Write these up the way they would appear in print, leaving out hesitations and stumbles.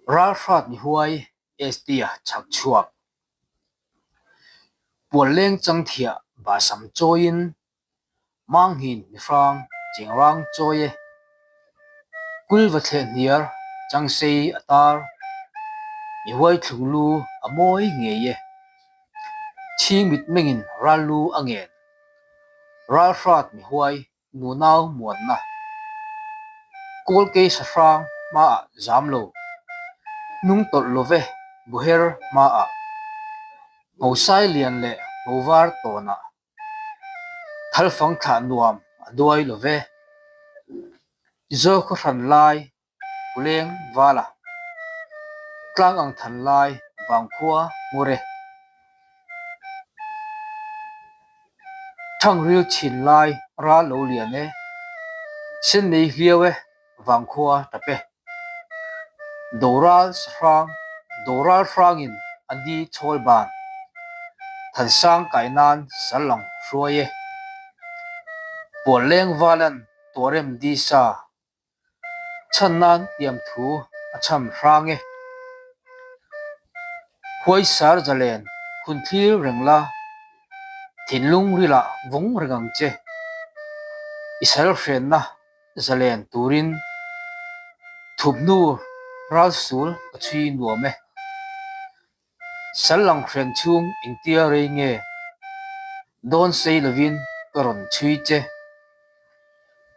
Ralphat ni huai estia chak chuak pualeng chang thia ba sam choin mang hin ni frang chingrang choye kulwa the niar chang sei atar ni huai thulu amoi ngeye chi mit mengin ralu angen Ralphat ni huai nu nau muan na kol ke sa frang ma zamlo nung tol love buher ma a ngosai lian le ngovar tona thal phang tha nuam aduai love zo ko ran lai puleng wala tlang ang than lai bangkhua ngure thang ril chin lai ra lo lian ne sin nei hliawe bangkhua tape doral frangin andi chol ban than sang kainan salang hruaye pualeng walan torem di sa channan tiam thu acham hrange huai sar jalen hunthlir rengla thinlung rila vung regang che isal hren na zalen turin thupnu ral sul achui nuame salang hren chung ingtia reinge don sei lovin karon chui che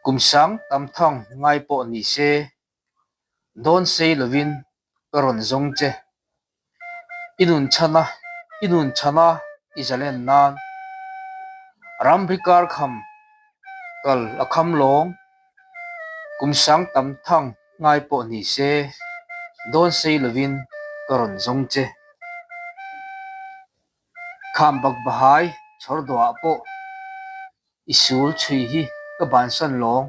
kumsang tamthang ngai po ni se don sei lovin karon zong che inun chana izalen nan rambrikar kham kal akham long kumsang tamthang ngai po ni se don sei lovin karon zong che kham bak bahai chordwa po isul chui hi ka ban san long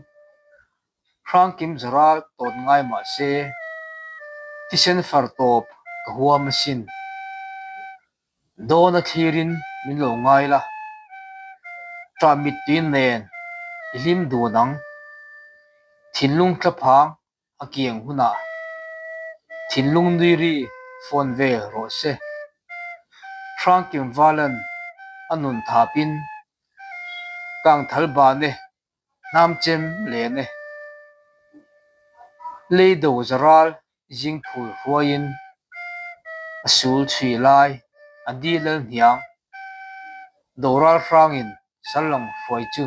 rang kim zaral ton ngai ma se tisen far top ka huwa masin dona thirin min lo ngai la tramit tin nen lim du nang thinlung tlaphang akiang huna thinlung diri phone ve ro se rang kim walan anun thapin kang thalba ne nam chem le ne leido zaral jingphul huain asul chui lai adilal hiang doral frangin salang foi chu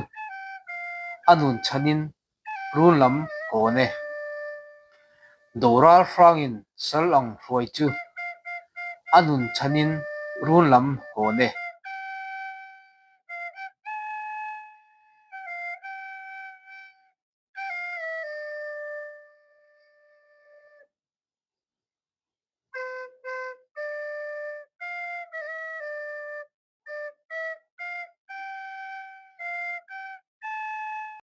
anun chanin runlam kone doral frangin salang foi chu anun chanin runlam kone